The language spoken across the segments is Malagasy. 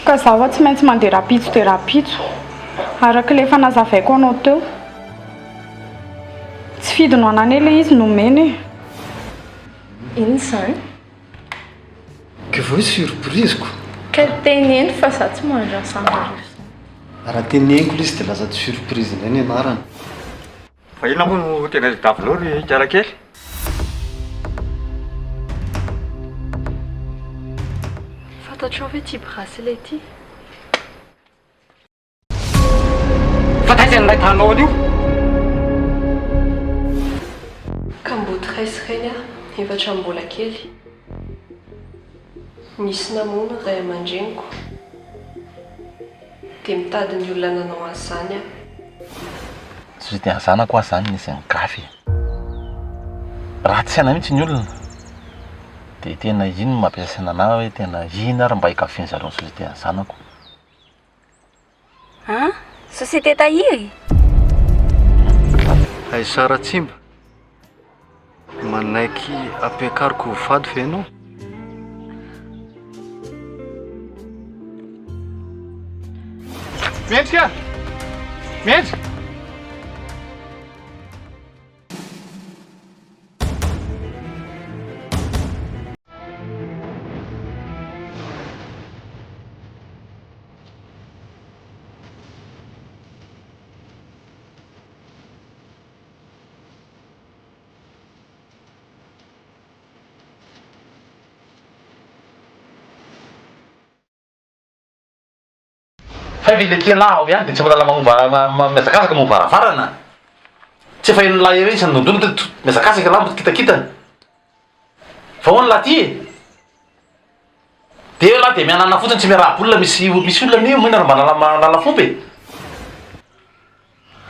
Ka zaho tsy maintsy mandeha rapitso araka le fanazavaiko anao teo. Tsy fidino anany le izy nomeny. Ino izany? Que voi surprise quoi. Ka teneno fa za tsy mandra sambarivo. Raha teneniko izy dia lasa surprise indray ny anarany. Fa ina moa tena davoloro karakely. Fantatrao ve ty bracelet ty? Fataizany ilay tanao an'io. Ka mboty raisireny aho, efatra mbola kely. Nisy namono ray aman-dreniko. Dia mitady ny olona nanao an'izany aho. Tsy dia zanako aho zany nisy angafy. Raha tsy ana mihitsy ny olona. Dia tena ino mampiasana anahy hoe tena ino ary mba hikafiany zareo ny société ny zanako. Ah? Société tahiry? Hay Sara Tsimba. Manaiky ampiakariko vady ve ianao? Mendrika! Mendrika! Fa viletlena avy ihany dia tsy mbola momba mihazakazaka momba varavarana. Tsy efa ino lahy ireny isany nondrono mihazakazaka lamba kitakitany. Fa hono lahy ty e. Dia lahy dia mianana fotsiny tsy miaraha-bolona misy olona amin'io moa ina mba nala fomba e.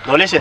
Non lesy.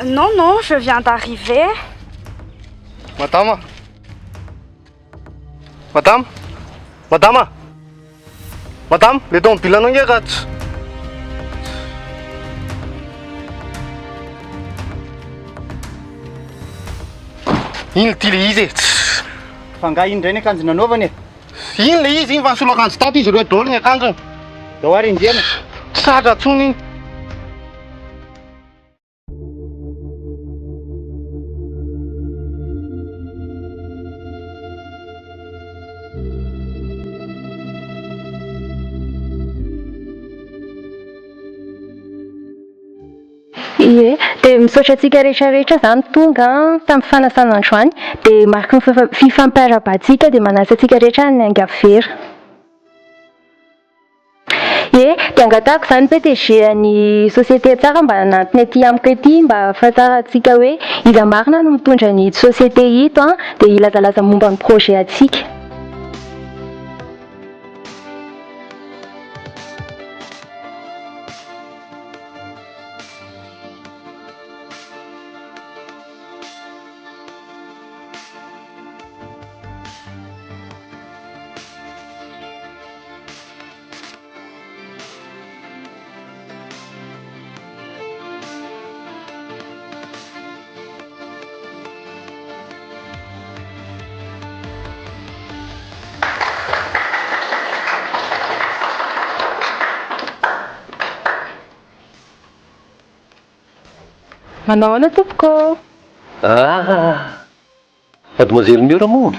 Non, non, je viens d'arriver. Madama? Madame? Madama? Madame, le tomobile anao nge ratsy. Ino ty le izy e? Fa nga ino indray ny akanjo nanaovany e? Ino le izy iny fa nisolo akanjo tato izy roa daholo ny akanjony. Dao ary indriana. Tratra tsony iny. Ie, dia misaotra antsika rehetrarehetra zany tonga tamin'ny fanasana androany dia mariky ny fifampiara-batsika dia manasa antsika rehetra ny angavera. Ie, dia angatahako zany PDG-any société tsara mba nanantiny aty amiko ety mba ahafantarantsika hoe iza marina no mitondra ny société ito dia ilazalaza momba ny projet atsika. Manao ahoana tompoko? Mademoiselle Miora moa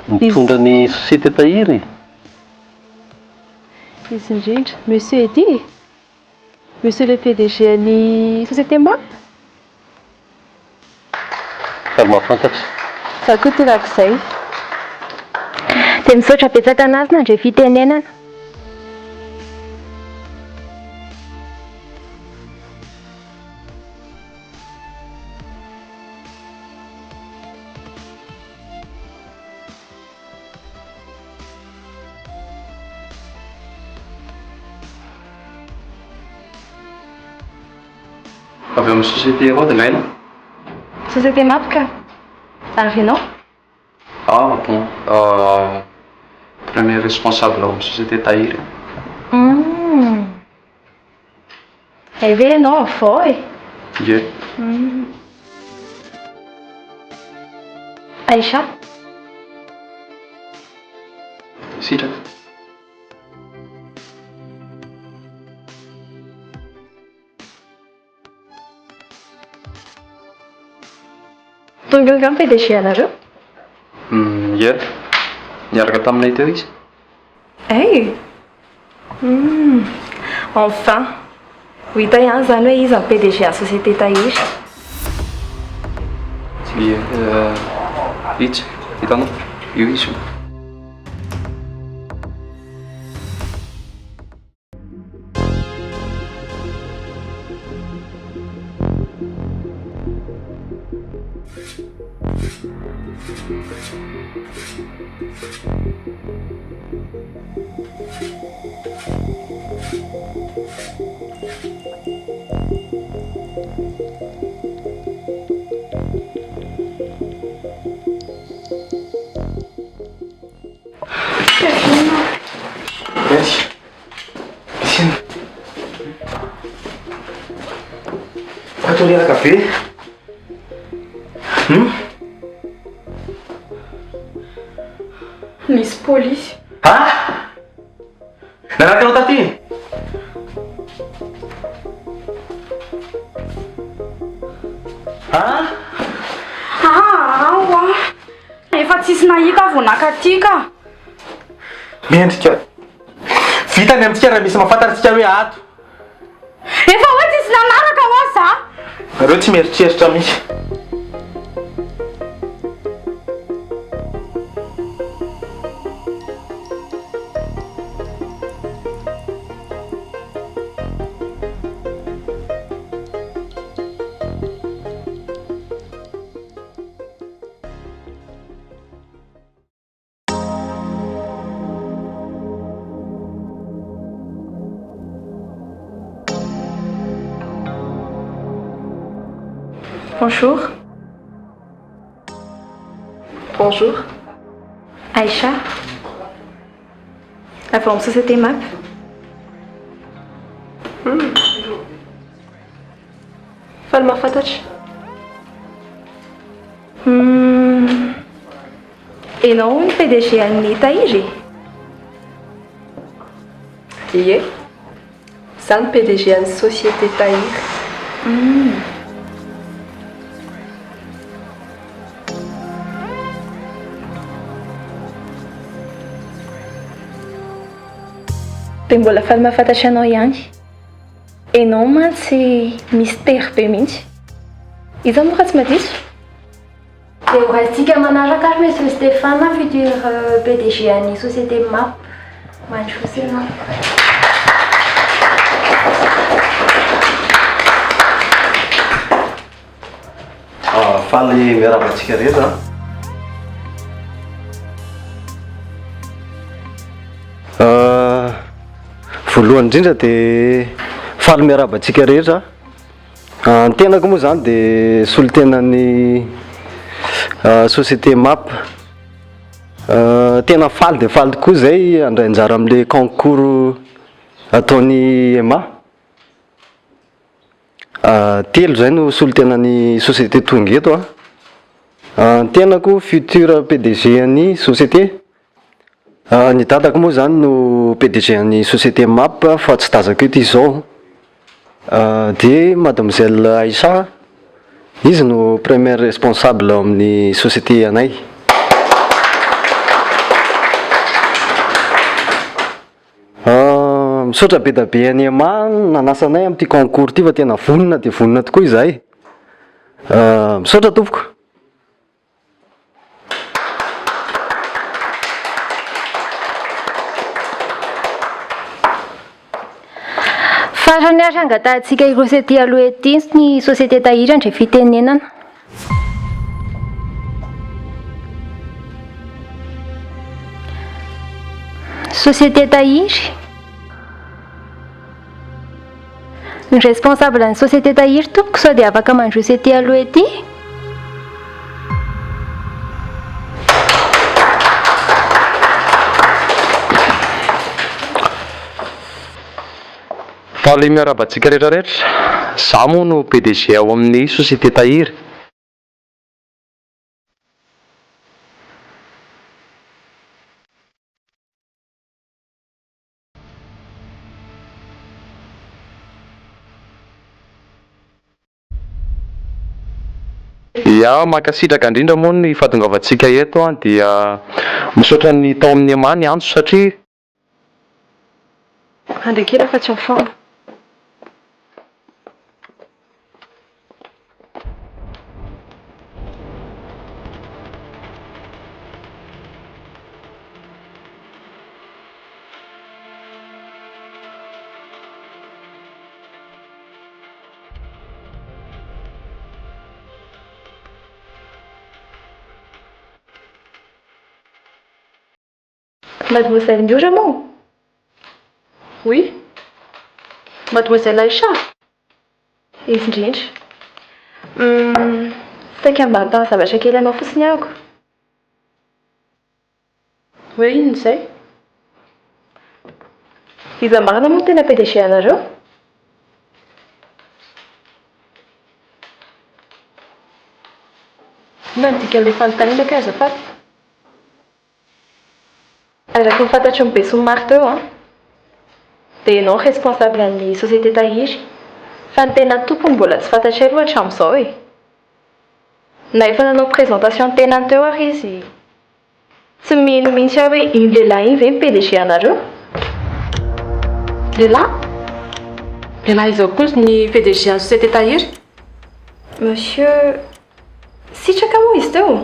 mitondra ny société tahiry. Izy indrindra. Monsieur ety? Monsieur le PDG any société MAP? Fa mahafantatra. Za koa torak'izay. Dia misaotra betsaka anazy nandre fitenenana. Avy amin'ny société avao dia ngaina? Société MAP ka? Ary ianao? Ah bon, premier responsable ao amin'ny société tahiry. Hay ve ianao avao e? Ie. Aïcha? Sitraka. Tonga nga ny PDG anareo? Ie. Niaraka taminay teo izy. Hey! Enfin! Ho hita ihany zany hoe izy ny PDG à société tahiry. Ie. Itsy, hitanao? Io izy. Merci. Piscine. Atolera kafe. Misy polisy. Nanaty anao taty? Awa! Efa tsisy nahika vao nakaty ka. Mendrika. Vita ny amintsika raha misy mahafantarantsika hoe ato. Efa hoe tsisy nanaraka ho za. Nareo tsy mieritreritra misy. Bonjour. Bonjour. Aïcha. Avy amin'ny société MAP. Fa ny mahafantatra. Ianao ny PDG an'ny tahiry? Ie. Za ny PDG an'ny société tahiry. Dia mbola faly mahafantatra anao ihany. Ianao mantsy mystère be mihitsy. Iza moa raha tsy madiso? Dia ho raisitsika manaraka ary Monsieur Stéphane, futur PDG an'ny société MAP. Mandroso ianao. Faly miarahaba antsika rehetra. Voalohany indrindra dia faly miarahaba antsika rehetra. Ny tenako moa zany dia solotenan'ny société MAP. Tena faly dia faly tokoa zay andray anjara amin'ilay concours ataon'ny EMA. Telo zay no solotenan'ny société tonga eto. Ny tenako futur PDG an'ny société. Ny dadako moa zany no PDG an'ny société MAP fa tsy tazako eto izy zao. Dia mademoiselle Aïcha Izy no premier responsable ao amin'ny société anay. Misaotra be da be any ama nanasa anay amin'ity concours ty fa tena vonona de vonona tokoa izahay. Misaotra tompoko. Farany ary angatahantsika ireo société aloha ety ny société tahiry andre fitenenana. Société tahiry. Ny responsable ny société tahiry tompoko sao dia afaka mandroy société aloha ety. Faly miarabantsika rehetrarehetra, za moa no PDG ao amin'ny société tahiry. Ya, makasitraka indrindra moa ny fahatongavantsika eto dia misaotra ny tao amin'ny ama ny antso satria Andrekera fa tsy mifambo. Mademoiselle Ndiora moa? Oui. Mademoiselle Aïcha. Izy indrindra. Saika mba hatao zavatra kely anao fotsiny ahako. Hoe inona izay? Iza marina moa tena PDG anareo? Nandika ilay fanontaniana ka azafady. Araka ny fantatro ny be sy ny maro teo dia ianao responsable an'ny société tahiry. Fa ny tena tompony mbola tsy fantatray aloha hatramin'izao e. Na efa nanao présentation ny tenany teo ary izy tsy mino mihitsy aho hoe iny lehilahy iny ve ny PDG anareo? Lehilahy? Lehilahy izao koa ny PDG ny société tahiry? Monsieur sitraka moa izy teo?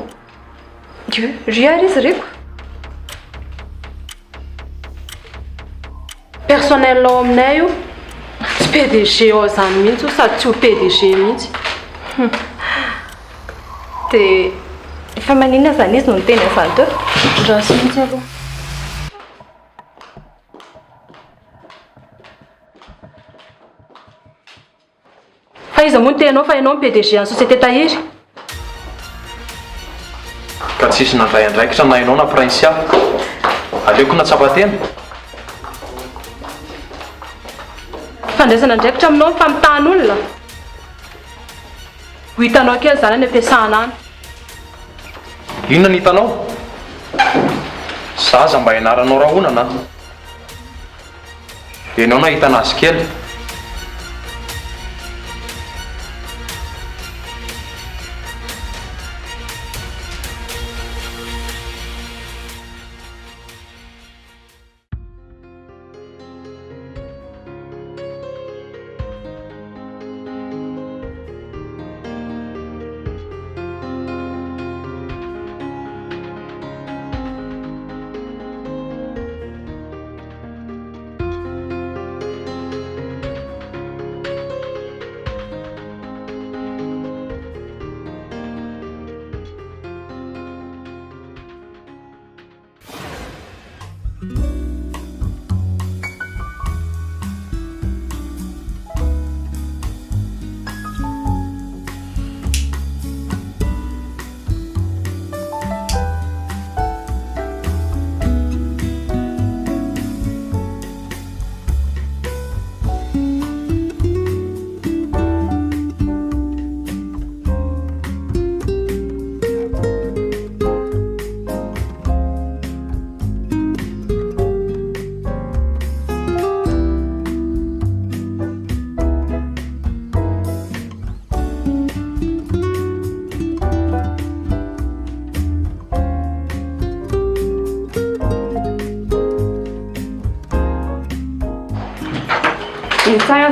Dieu, ry ary izy reko. Personnel ao aminay io tsy PDG ao izany mihitsy sady tsy ho PDG mihitsy. Dia efa maninona izany izy no niteny an'izany teo? Rasy mihitsy aloha. Fa iza moa no tenao fa ianao ny PDG ny société tahiry? ka tsisy nandray andraikitra na ianao na prinsia. Aleoko natsapa-tena. Fandraisana andraikitra aminao ny famitahana olona. Ho hitanao kely izany any ampiasana any. Inona ny hitanao? Zaza mba hianaranao rahonana. Ianao na hitana azy kely.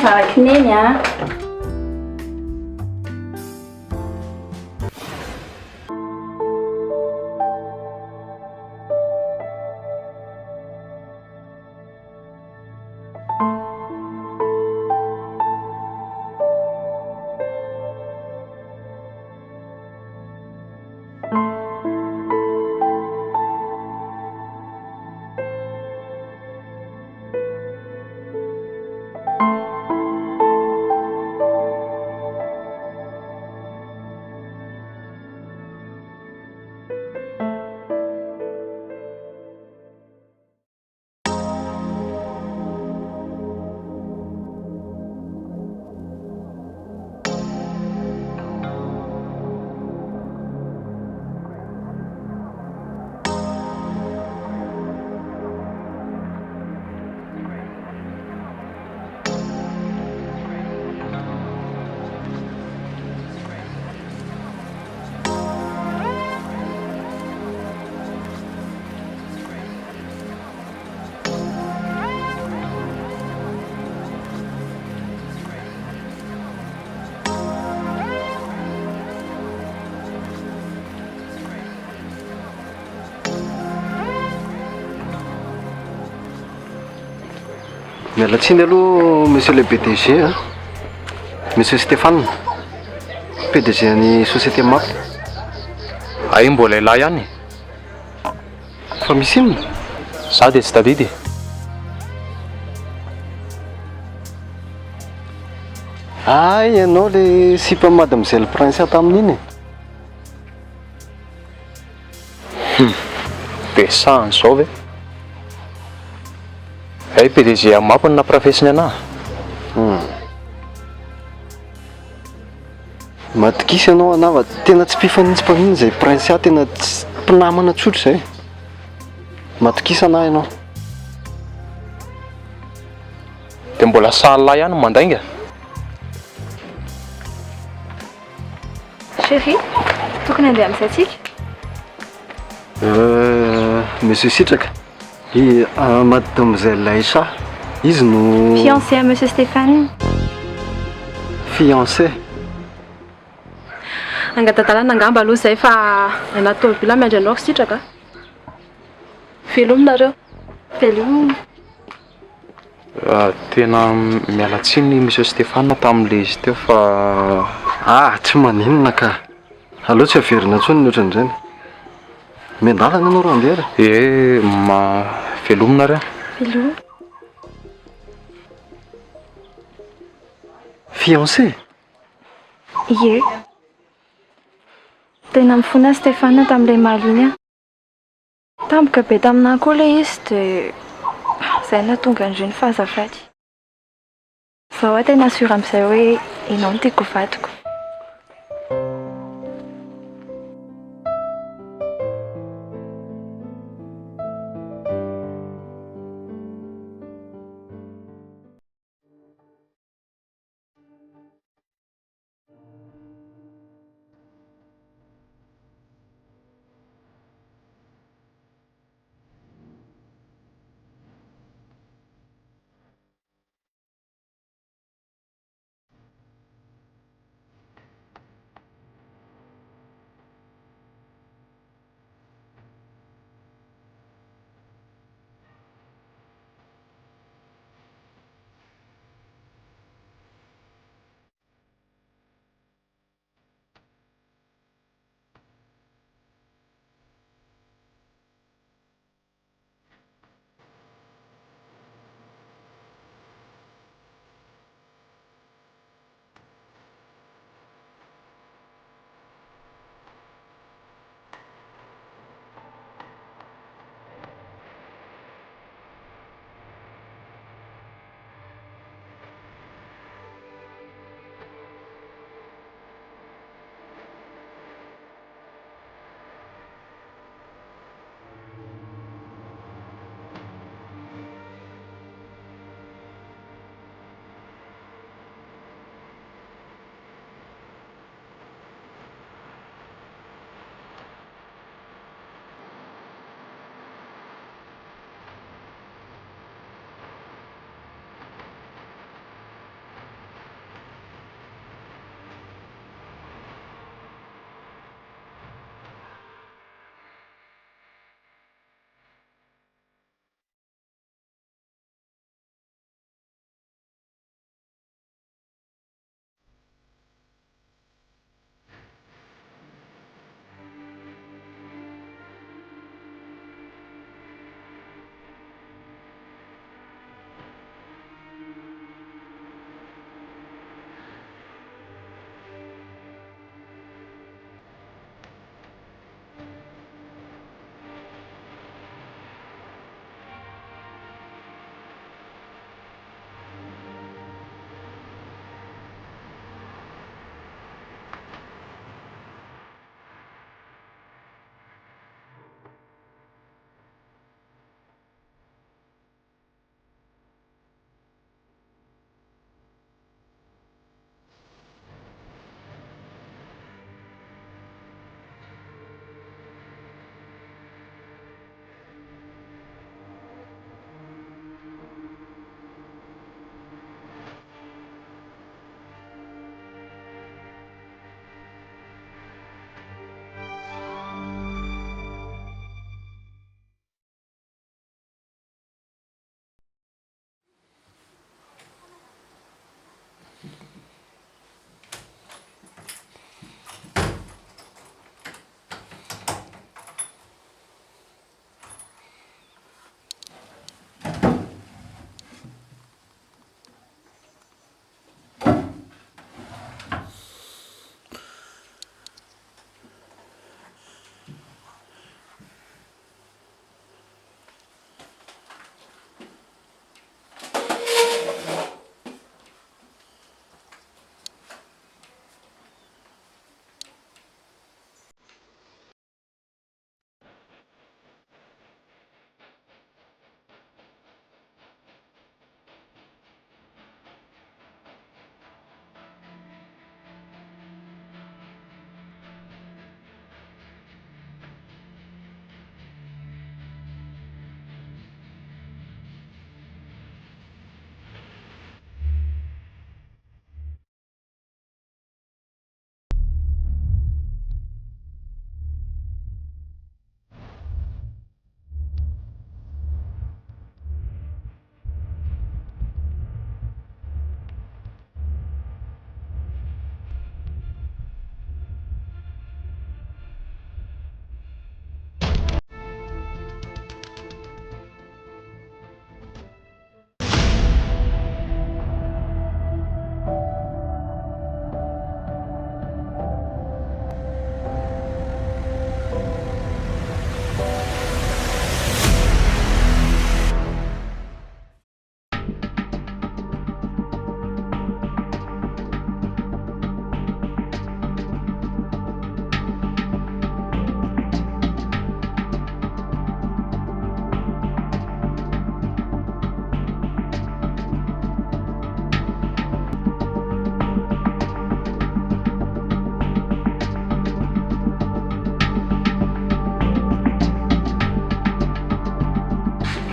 zarakineny a. Mialatsiny aloha monsieur le PDG a, monsieur Stéphane, PDG any société MAP. Ay mbola ilahy ihany. Fa misy inona? Za dia tsy tadidy. Ay, ianao le sipa mademoiselle Prince tamin'iny. Dia sahany zao ve? Ay PDG mampiny na profesiny anahy. Matokisa ianao anava, tena tsy mpifanitsy izay Prince tena tsy mpinamana tsotra izay. Matokisa anahy ianao. Dia mbola sahy lahy ihany mandainga. Chérie, tokony andeha amin'izay tsika. Monsieur Sitraka, mademoiselle Aïcha, izy no Fiancé à monsieur Stéphane. fiancé. Angadadalana angamba aloha izay fa anaty tômôbila miandry anao sitraka. Velominareo. Velomina. Tena miala tsiny monsieur Stéphane tamin'ilay izy teo fa Tsy maninona ka. Aleo tsy averina intsony ny ohatran'izany. Miandalana ianao ro andeha. velomina re. Velomina. Fiancé? Ie. Tena mifona Stéphane tamin'ilay maliny. Tampoka be taminahy koa ilay izy dia izay nahatonga indray ny fahazavady. Zaho tena sura amin'izay hoe ianao no tiako vadiko.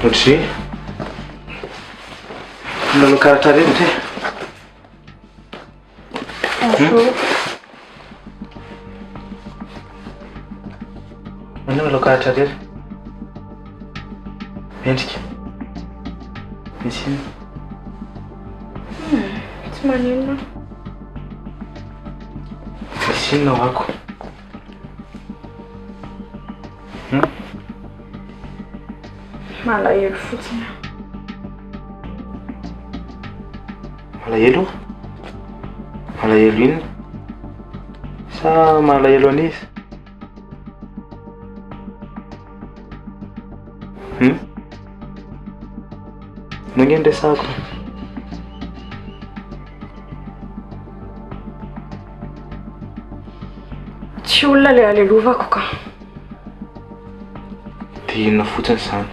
Ohatry nanao karatra reny ohatry Bonjour. nanao karatra reny mendrika misy Tsy maninona. misy inona ho ako Malahelo fotsiny. malahelo malahelo inona sa malahelo an'izy nange ndresako Tsy olona le alelovako ka. dia inona fotsiny izany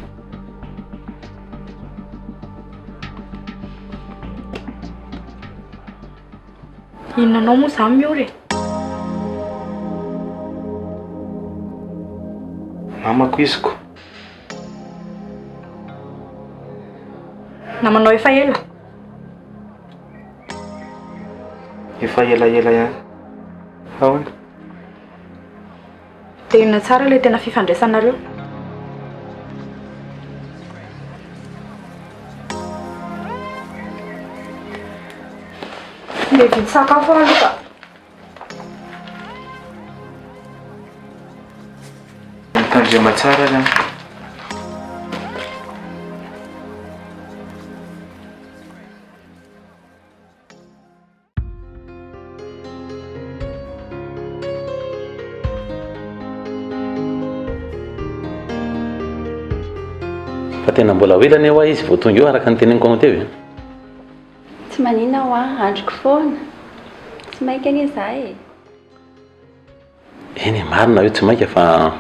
Inonanao moa izany miory? namako iziko Namanao efa ela. efa elaela ihany ahoana Dia inona tsara le tena fifandraisanareo? Le vidy sakafo aloka. mitandrema tsara zany fa tena mbola oelany hoa izy vao tonga eo araka ny teneniko anao teo e. Tsy maninona ho androko foana. Tsy mainka anie izahay e. Eny marina io tsy mainka fa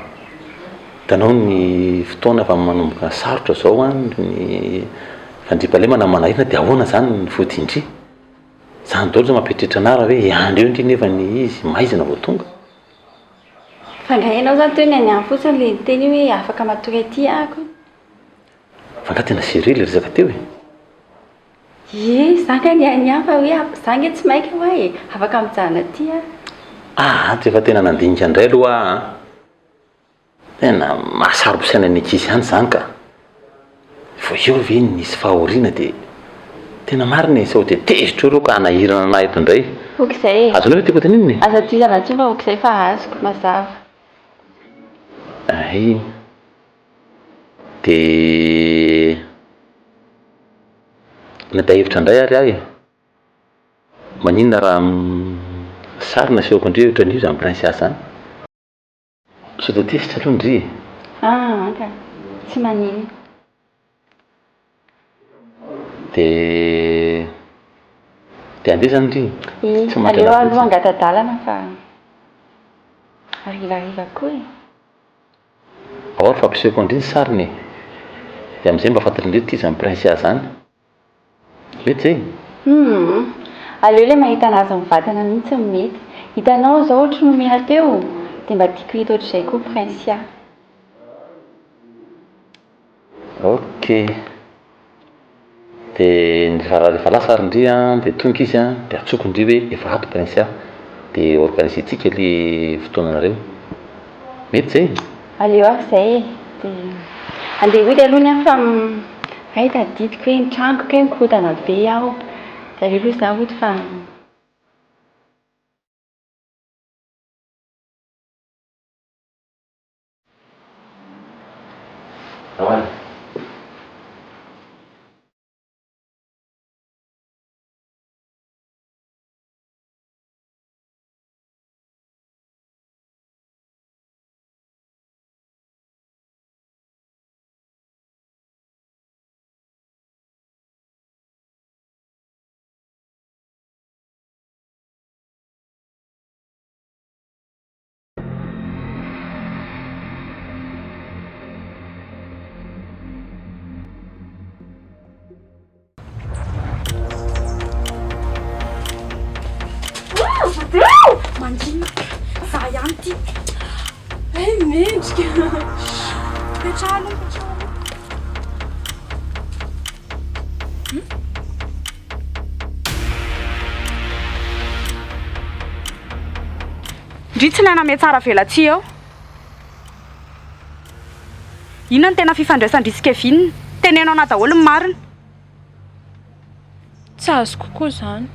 hitanao ny fotoana fa manomboka sarotra zao a ny fandriampahalemana manahirana dia ahoana zany ny vodindry zany daholo zao mampitritra anara hoe andro eo indri nefa ny izy maizina vao tonga Fangahinao zany toy ny any amin'ny fotsiny le teny hoe afaka matory aty ako. fa nga tena série le resaka teo e. Zanga ny any fa hoe zanga tsy mainka hoa e. Afaka mijanona aty Tsy efa tena nandinika indray aloha tena mahasarobosaina ny ankizy ihany zany ka vao eo ve nisy fahoriana dia tena marina e sao dia tezitra eo reo ka hanahirana anahy eto indray okizay e. azonao hoe tiako taninona e. Aza toizana tsoa fa okizay fa azoko mazava. Ay dia nada hevitra indray ary ahy maninona raha sarina sehoko indray hevitra an'io zany princesse zany sao dia tesitra aloha indry Ka tsy maninona. dia andeha zany indry Aleo aloha angatadalana fa arivariva koa e. ao ary fampisehoko indry ny sariny dia amin'izay mba fantatra indray ty zany princesse zany mety zay Aleo ilay mahita anazy mivantana mihitsy no mety. Hitanao zao ohatra no miha teo dia mba tiako hita ohatr'izay koa princesse. ok dia rehefa lasa ary indry dia tonga izy dia atsoko indry hoe efa ato princesse dia organisentsika ilay fotoananareo mety zay Aleo ary izay e. Dia andeha hoy aloha ny aho fa hay tadidiko hoe ny tranoko hoe mikodana be aho. Dia aleo aloha izaho ohatra fa ahoana Mandinika za ihany ty. Mendrika. Petrahalo. ndry tsy ilaina me tsara velatsy eo. Inona ny tena fifandraisan-dry Kevin? Tenenao na daholo ny marina. Tsy azo kokoa zany.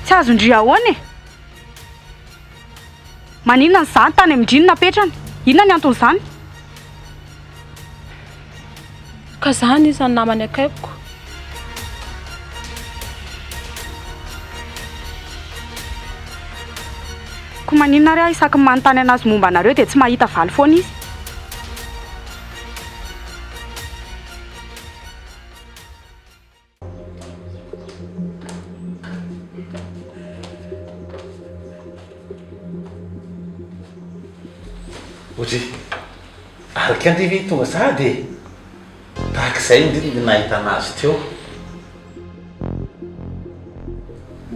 Tsy azon-dry ahoana e? Maninona ny zany tany amin'ny driny napetrany? Inona ny anton'izany? Ka zany isan'ny namany akaikoko. Ko maninona ry aho isaky ny manontany anazy momba anareo dia tsy mahita valy foana izy. Ohatry araka andrivy tonga sady tahak'izay indrindra ny nahita anazy teo.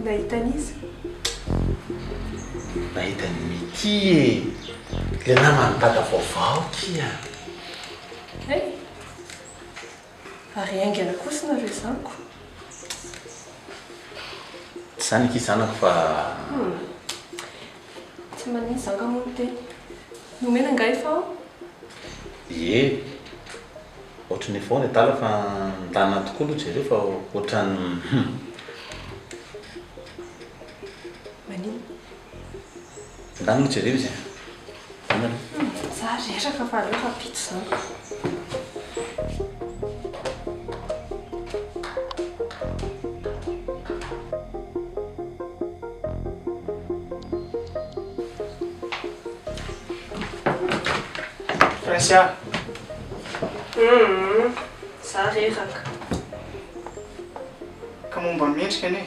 Nahitan'izy? Nahitany mity le namany tata vaovao kia. Ary aingana kosa nareo zanako. Tsy zany aky zanako fa Tsy maniny zanga mono teny. Nomena ngay fa ao? Ie, ohatrany efa ao ny tala fa nitana tokoa aloha jereo fa ohatrany Manino? ndany aloha jereo izy. Za reraka fa aleo rapito zany. Presia. Za reraka. Ka momba mendrika anie.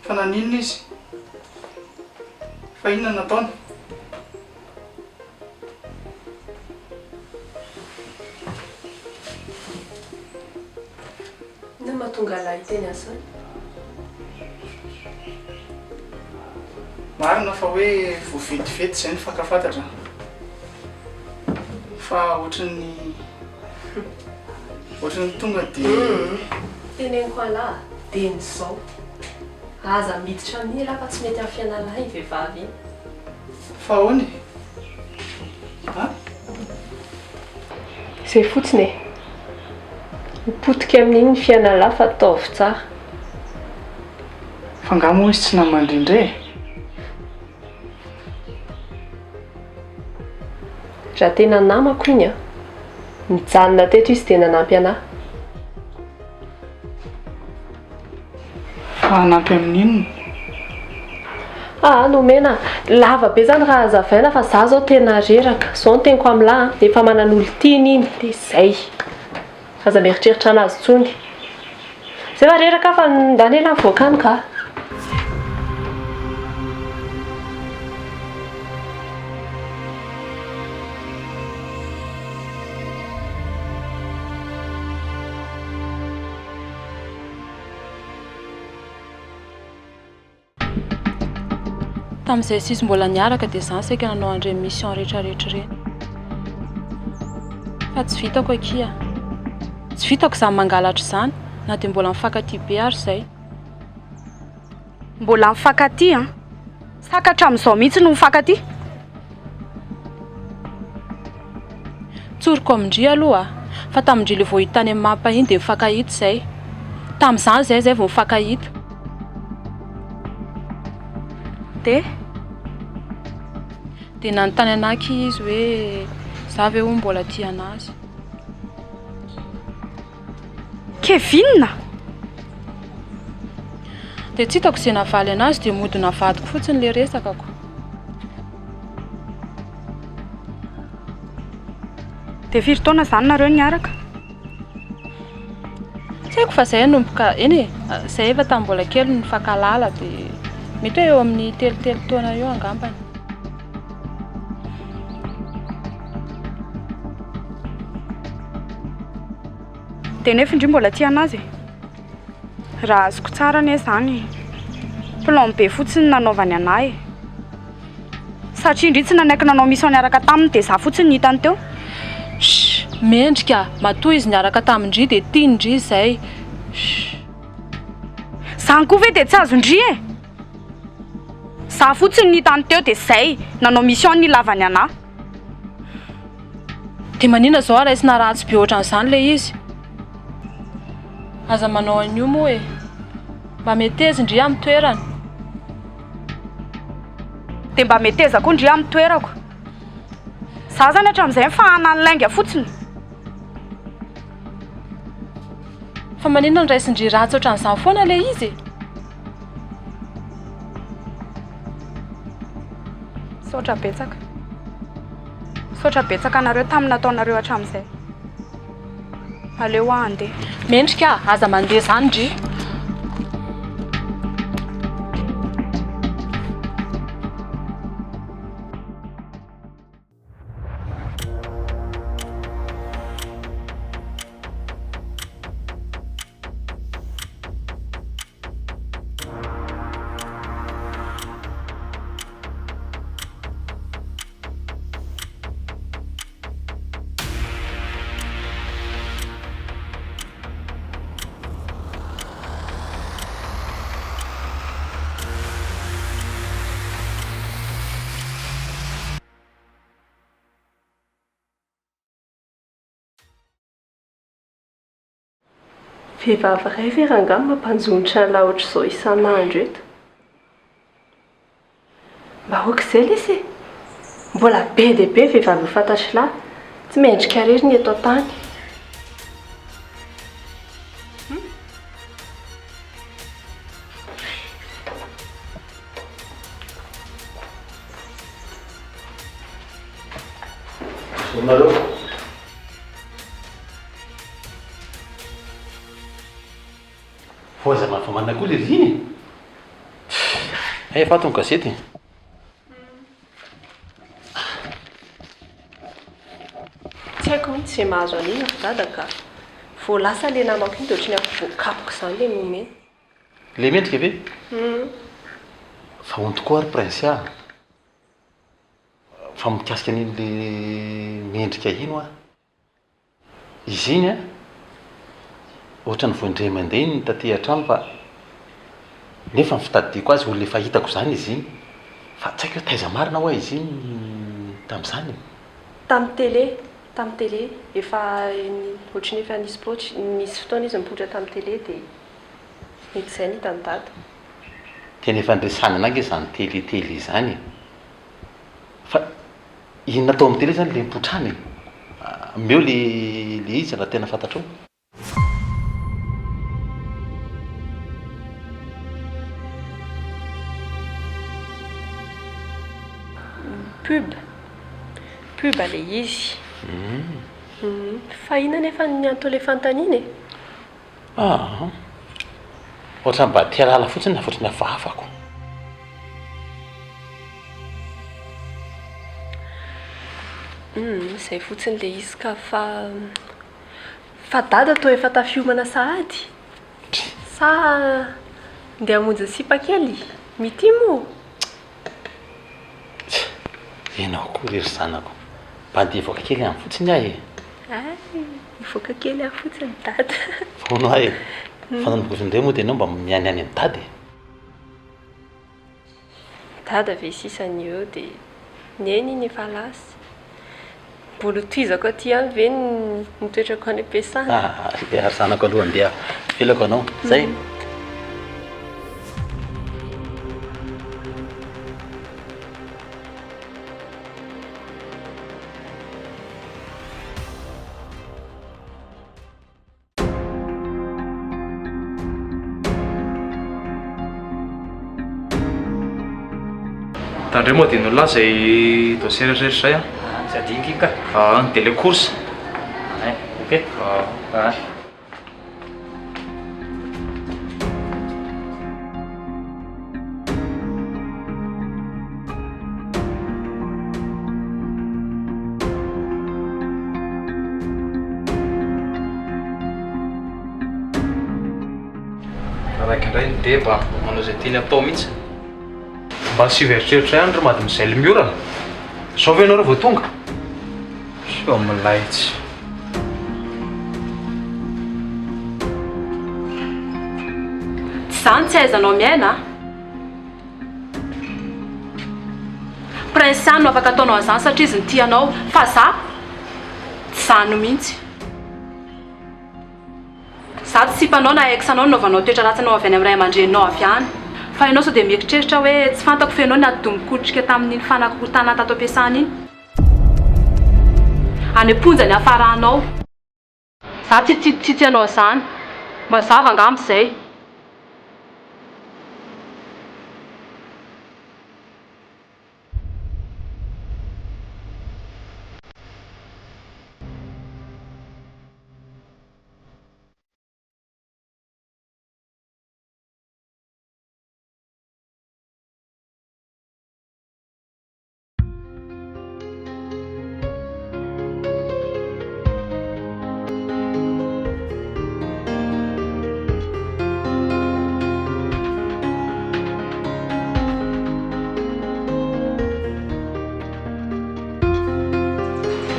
Fa naninona izy? Fa inona nataony? Inona mahatonga lahy teny asany? Marina fa hoe voavetivety izay ny fankafantatra. Fa ohatrany tonga dia Teneniko alahy, dia n'izao. Aza miditra amin'ny raha fa tsy mety amin'ny fianalahy ny vehivavy iny. fa ahoana? Ha? Izay fotsiny e. Mipotika amin'iny ny fianalahy fa ataovy tsara. Fa angamba moa izy tsy namandrindray. Raha tena namako iny a, mijanona teto izy dia nanampy anahy. Fa hanampy amin'inona? Nomena, lava be zany raha hazavaina fa za zao tena reraka. Zao no teniko amin'ny lahy, dia efa manana olo tiany iny, dia izay. Aza mieritreritra anazy tsony. Zay fa reraka fa ndany ela mivoaka any ka. Tamin'izay sisy mbola niaraka dia zany saika nanao andreny mission rehetrarehetra ireny. Fa tsy vitako akia. Tsy vitako izany mangalatra izany, na dia mbola mifankatia be ary izay. Mbola mifankatia? Sakatra amin'izao mihitsy no mifankatia? Tsoriko amindry aloha, fa tamindry ilay vao hitany amin'ny mapa iny dia mifankahita izay. Tamin'izany zay vao mifankahita. Dia nanontany anaky izy hoe za ve ho mbola tia anazy. Kevin? Dia tsy hitako izay navaly anazy dia mody navadiko fotsiny ilay resakako. Dia firy taona izany nareo niaraka? Tsy haiko fa izay nomboka eny e, izay efa tamin'ny mbola kely ny mifankalala dia mety hoe eo amin'ny 3 taona eo angambany. Dia nefa indry mbola tia anazy e? Raha azoko tsara anie izany, plan be fotsiny nanaovany anahy e. Satria indry tsy nanaiky nanao mission niaraka taminy dia za fotsiny nihitany teo. Mendrika, matoa izy niaraka tamindry dia tiany indry izay. Zany koa ve dia tsy azondry e? Za fotsiny ny tany teo dia zay nanao mission ny lavany anahy. Dia manina zao raisina ratsy be ohatran'izany ilay izy. Aza manao an'io moa e. Mba meteza indri amin'ny toerana. Dia mba meteza koa indri amin'ny toerako. Za zany hatramin'izay mifahana ny lainga fotsiny. Fa manina ny raisindry ratsy ohatran'izany foana ilay izy. Saotra betsaka. Saotra betsaka anareo tamin'ny nataonareo hatramin'izay. Aleo andeha. Mendrika aza mandeha zany ndry. Vehivavy iray ve rangano mampanjonitra laha ohatr'izao isan'andro eto? Mba aok'izay lesy e. Mbola be dia be vehivavy fantatry lahy, tsy mendrika rery ny eto an-tany. Voaza mafamana koa le liny. Efa ato ny gazety. Tsy haiko mihitsy izay mahazo an'iny fa dada ka voalasa le namako iny dia ohatrany voakapoka izany le nomena. Le mendrika ve? Fa hon tokoa ary prince a. Fa mikasika an'iny le mendrika ino a. Izy iny a ohatrany voindray mandeha iny taty an-trano fa nefa ny fitadidiako azy olona efa hitako izany izy iny. Fa tsy haiko hoe taiza marina hoa izy iny tamin'izany. Tamin'ny télé efa ohatrany efa nisy fotoana izy mipoitra tamin'ny télé dia mety izay ny hitany dada. Tena efa ndresany anangy izany télé izany. Fa inona atao amin'ny télé zany le mipotrany. Meo le izy raha tena fantatrao. Pub le izy. Fa ina nefa ny antony le fantaniny e? Ohatrany mba tia lala fotsiny na fotriny hafahafako. Izay fotsiny le izy ka fa dada toa efa tafiomana sahady. Sa ndeha hamonjy sipa kely mitimo. Enao koa rery zanako. Mba andeha voaka kely amin'ny fotsiny ahy e. Voaka kely amin'ny fotsiny dada. Fono ahy e. Fa nanogozindray moa dia enao mba miany any amin'ny dady. Dada ve sisany eo dia neny iny efa lasy. Mbola tohizako aty any ve nitoetrako any am-piasana. Le ary zanako aloha andeha felako anao. Zay. Tandreo moa dia nolona izay dossier rehetra izay a. Tsy adiky ka. Dia le course. Ok. Raika indray ny deba manao izay tiany atao mihitsy. Mba sy veritreritra ihany ry mademoiselle Miora. Sao ve ianareo vao tonga? Sao milaitsy. Zany tsy aizanao miaina. Prince no afaka ataonao an'izany satria izy ny tianao, fa za tsy zany mihitsy. Za tsy sipanao na exanao nanaovanao toetra ratsy anao avy any amin'ny ray aman-dreninao avy any. Fa ianao sao dia mieritreritra hoe tsy fantako fe ianao ny adomikotrika tamin'iny fanakotana tato am-piasana iny. Any am-ponjany hafaranao. Za tsy tianao izany. Mazava angamba izay.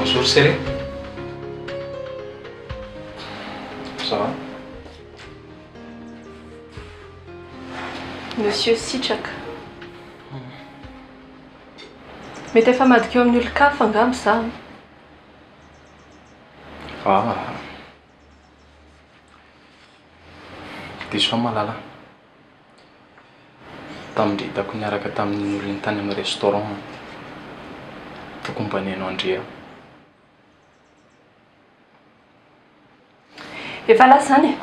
Bonjour Chérie. Ça va? Monsieur Sitraka. Mety efa madika eo amin'ny olon-kafa angamba za. Diso fa malala. Tamin'ny hitako niaraka tamin'ny olona tany amin'ny restaurant. Tokony mba nihainao andrea. Efa lasa zany e.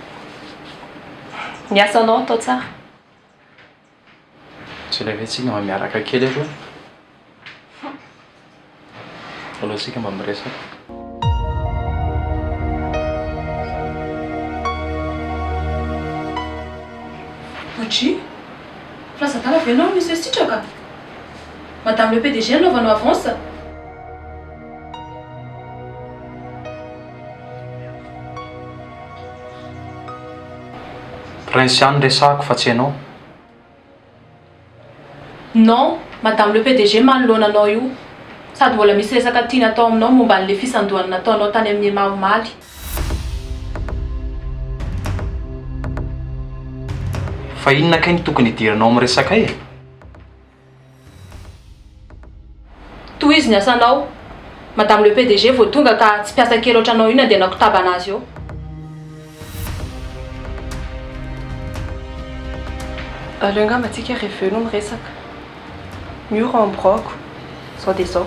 Niasa anao atao tsara. Tsy ilay hoe tsika mba miaraka kely aloha. Aloha tsika mba miresaka. Ohatry? Filazantana avy ianao Monsieur Sitraka. Madame le PDG anaovanao avance. Prince ihany resahako fa tsy ianao. Non, Madame le PDG manoloana anao io. Sady mbola misy resaka tiana atao aminao momba an'ilay fisandohana nataonao tany amin'ny Maomaly. Fa inona kay ny tokony hidiranao amin'ny resaka e? Toy izy ny asanao. Madame le PDG vao tonga ka tsy piasa kely ohatranao io nandeha nakotaba anazy eo. Aleo angamba antsika rehefa eo no miresaka. Miora amin'ny broko. Sao dia sao.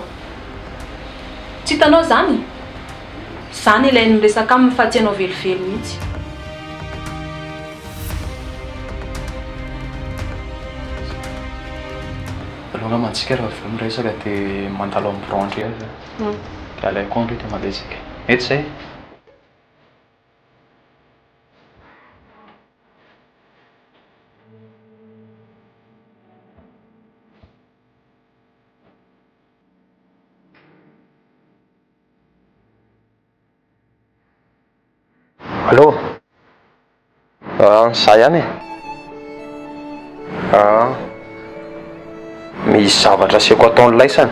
Tsy hitanao zany? Zany ilainy miresaka aminy fa tsy ianao velively mihitsy. Aleo angamba antsika rehefa avy eo miresaka dia mandalo amin'ny branche azy. Dia alaiko andro dia mandeha tsika. Mety izay? Allô? Za ihany e. Misy zavatra asiako ataon'ny laisany.